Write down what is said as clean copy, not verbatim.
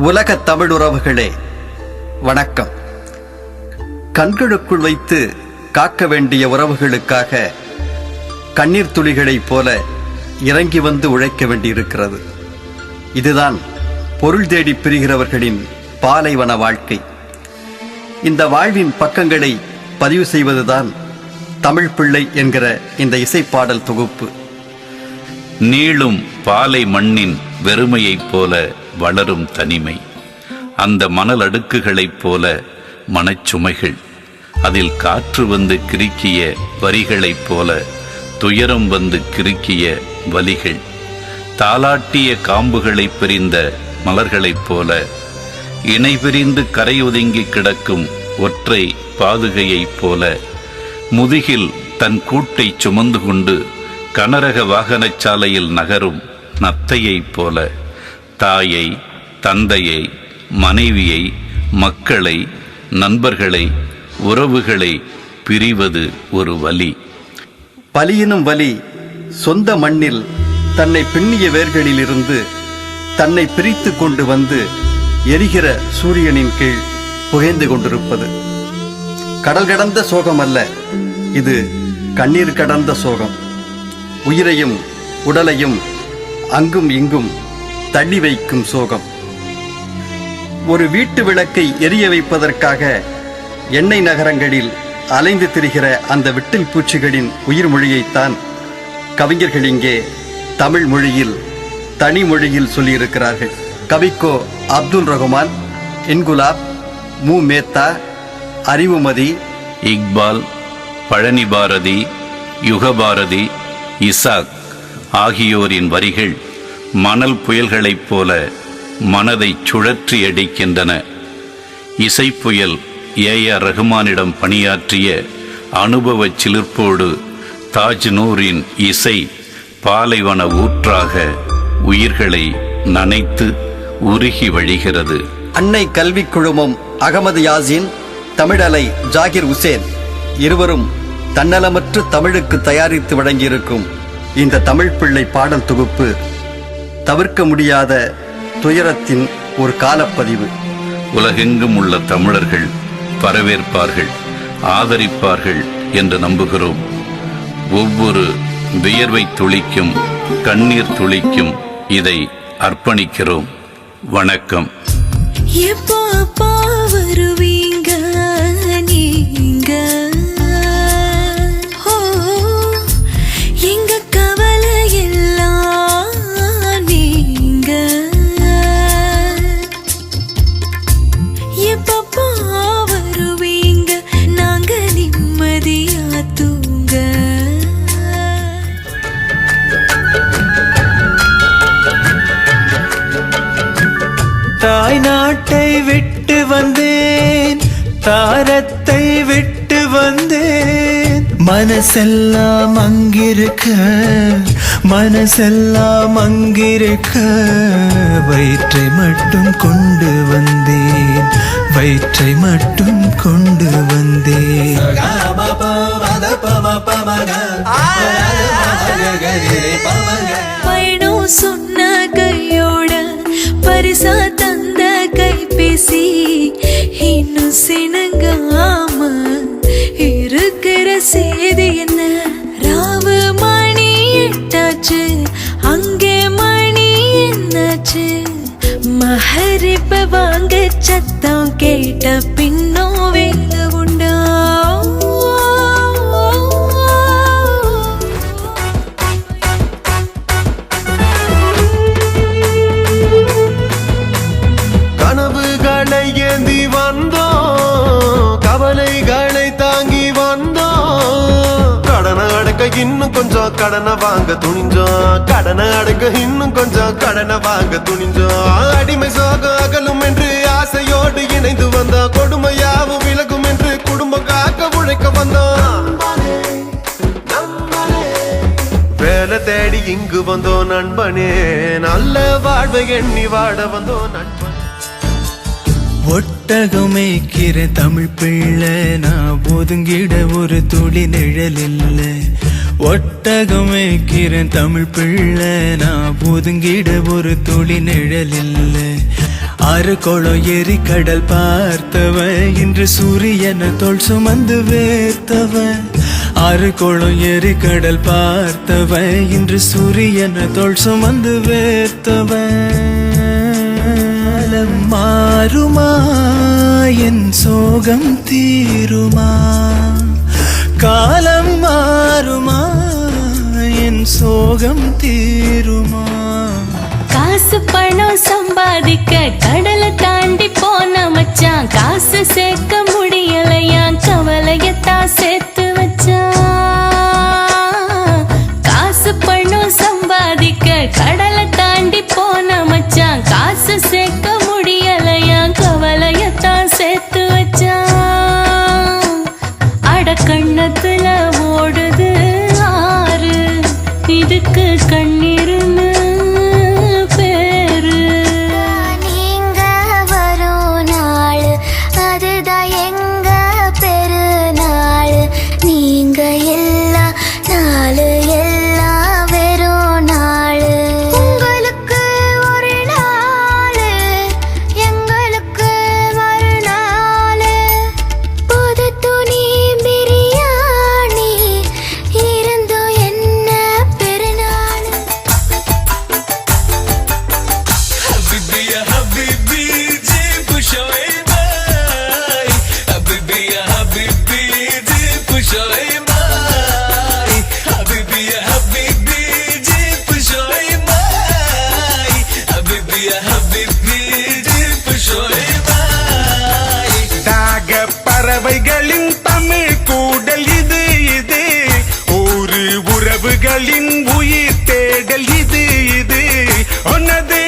உலக தமிழுறவுகளே வணக்கம். கண்களுக்குள் வைத்து காக்க வேண்டிய உறவுகளுக்காக கண்ணீர் துளிகளைப் போல இறங்கி வந்து உழைக்க வேண்டியிருக்கிறது. இதுதான் பொருள் தேடி பிரிகிறவர்களின் பாலைவன வாழ்க்கை. இந்த வாழ்வின் பக்கங்களை பதிவு செய்வதுதான் தமிழ் பிள்ளை என்கிற இந்த இசைப்பாடல் தொகுப்பு. நீளும் பாலை மண்ணின் வெறுமையைப் போல வளரும் தனிமை, அந்த மணல் அடுக்குகளைப் போல மனச்சுமைகள், அதில் காற்று வந்து கிறுக்கிய வரிகளைப் போல துயரம் வந்து கிறுக்கிய வலிகள், தாலாட்டிய காம்புகளை பிரிந்த மலர்களைப் போல இணை பிரிந்து கரையொதுங்கி கிடக்கும் ஒற்றை பாதுகையைப் போல முதுகில் தன் கூட்டை சுமந்து கொண்டு கனரக வாகனச் சாலையில் நகரும் நத்தையைப் போல தாயை, தந்தையை, மனைவியை, மக்களை, நண்பர்களை, உறவுகளை பிரிவது ஒரு வலி. பலியினும் வலி சொந்த மண்ணில் தன்னை பின்னிய வேர்களிலிருந்து தன்னை பிரித்து கொண்டு வந்து எரிகிற சூரியனின் கீழ் புகைந்து கொண்டிருப்பது. கடல் கடந்த சோகம் அல்ல, இது கண்ணீர் கடந்த சோகம். உயிரையும் உடலையும் அங்கும் இங்கும் தள்ளி வைக்கும் சோகம். ஒரு வீட்டு விளக்கை எரிய வைப்பதற்காக எண்ணெய் நகரங்களில் அலைந்து திரிகிற அந்த விட்டில் பூச்சிகளின் உயிர் மொழியைத்தான் கவிஞர்கள் இங்கே தமிழ் மொழியில் தனி மொழியில் சொல்லியிருக்கிறார்கள். கவிக்கோ அப்துல் ரஹ்மான், இன்குலாப், மு மேத்தா, அறிவுமதி, இக்பால், பழனி பாரதி, யுகபாரதி, இசாக் ஆகியோரின் வரிகள் மணல் புயல்களைப் போல மனதை சுழற்றி அடிக்கின்றன. இசைப்புயல் ஏஆர் ரஹ்மானிடம் பணியாற்றிய அனுபவ சிலிர்ப்போடு தாஜ் நூரின் இசை பாலைவன ஊற்றாக உயிர்களை நனைத்து உருகி வழிகிறது. அன்னை கல்விக் குழுமம் அகமது யாசின், தமிழலை ஜாகிர் உசேன் இருவரும் தன்னலமற்று தமிழுக்கு தயாரித்து வழங்கியிருக்கும் இந்த தமிழ் பிள்ளை பாடல் தொகுப்பு தவிர்க்க முடியாத துயரத்தின் ஒரு காலப்பதிவு. உலகெங்கும் உள்ள தமிழர்கள் வரவேற்பார்கள், ஆதரிப்பார்கள் என்று நம்புகிறோம். ஒவ்வொரு வியர்வை துளிக்கும் கண்ணீர் துளிக்கும் இதை அர்ப்பணிக்கிறோம். வணக்கம். எப்போ அப்பா வருவீங்க நீங்க? எங்க கவலை எல்லாம் நீங்க. எப்பப்பா வருவீங்க நாங்க நிம்மதியா தூங்க? தாய் நாட்டை விட்டு வந்தேன், தாரத்தை விட்டு வந்தேன், மனசெல்லாம் அங்கிருக்க, மனசெல்லாம் அங்கிருக்க, வயிற்றை மட்டும் கொண்டு வந்தேன், வயிற்றை மட்டும் கொண்டு வந்தேன். பயணம் சொன்ன கையோட பரிசா தந்த கைபேசி இன்னும் சினுங்காம இருக்கிற செய்தி என்ன? ராவு மணி 8 அங்கே மணி என்னாச்சு? மஹரிப்ப வாங்க சத்தம் கேட்ட பின்னோ வேலை உண்டா? கனவுகளை ஏந்தி வந்தோம், கவலைகளை தாங்கி வந்தோம், கடனை அடைக்க இன்னும் கொஞ்சம் கடனை வாங்க துணிஞ்சோம், கடனை அடைக்க இன்னும் கொஞ்சம் கடனை வாங்க துணிஞ்சோம். அடிமை சோகம் அகலும் என்று ஆசையோடு இணைந்து வந்தோம், கொடுமையாவும் விலகும் என்று குடும்பம் காக்க உழைக்க வந்தோம். வேலை தேடி இங்கு வந்தோம் நண்பனே, நல்ல வாழ்வை எண்ணி வாட வந்தோம் நண்பன். ஒட்டகமேக்கிற தமிழ் பிள்ளை, நான் ஒதுங்கிட ஒரு துளி நிழல் இல்லை. ஒட்டகமேக்கிற தமிழ் பிள்ளை, நான் ஒதுங்கிட ஒரு துளி நிழல் இல்லை. ஆறு குளம் ஏரி கடல் பார்த்தவன் இன்று சூரியனை தோள் சுமந்து வேர்த்தவன் ஆறு குளம் ஏரி கடல் பார்த்தவன் இன்று சூரியனை தோள் சுமந்து வேர்த்தவன் மாறுமா என் சோகம் தீருமா காலம் மாறுமா என் சோகம் தீருமா காசு பணம் சம்பாதிக்க கடலை தாண்டி போன மச்சான் காசு சேர்க்க முடியலையா கவலையத்தான் சேர்த்து வச்சான் காசு பணம் சம்பாதிக்க கடலை தாண்டி போன மச்சான் காசு சேர்க்க முடியலையா கவலையத்தான் சேர்த்து வச்சான் அடக்கண்ணத்துல ஓடுது ஆறு இதுக்கு கண்ணீருன்னு பேரு நீங்க வரும் நாள் அதுதான் எங்க பெருநாள் நீங்க எல்லா நாள் எல்லாம் வெறும் நாள் உங்களுக்கு ஒரு நாள் எங்களுக்கு மறுநாள் புது துணி பிரியாணி இருந்தோ என்ன பெருநாள் حبيبي يا حبيبي جيب شوي ماي حبيبي يا حبيبي جيب شوي ماي حبيبي يا حبيبي جيب شوي ماي حبيبي يا حبيبي جيب شوي ماي தாக பறவைகளின் தமிழ் கூடல் இது இது ஒரு உறவுகளின் உயிர் தேடல் இது இது உனது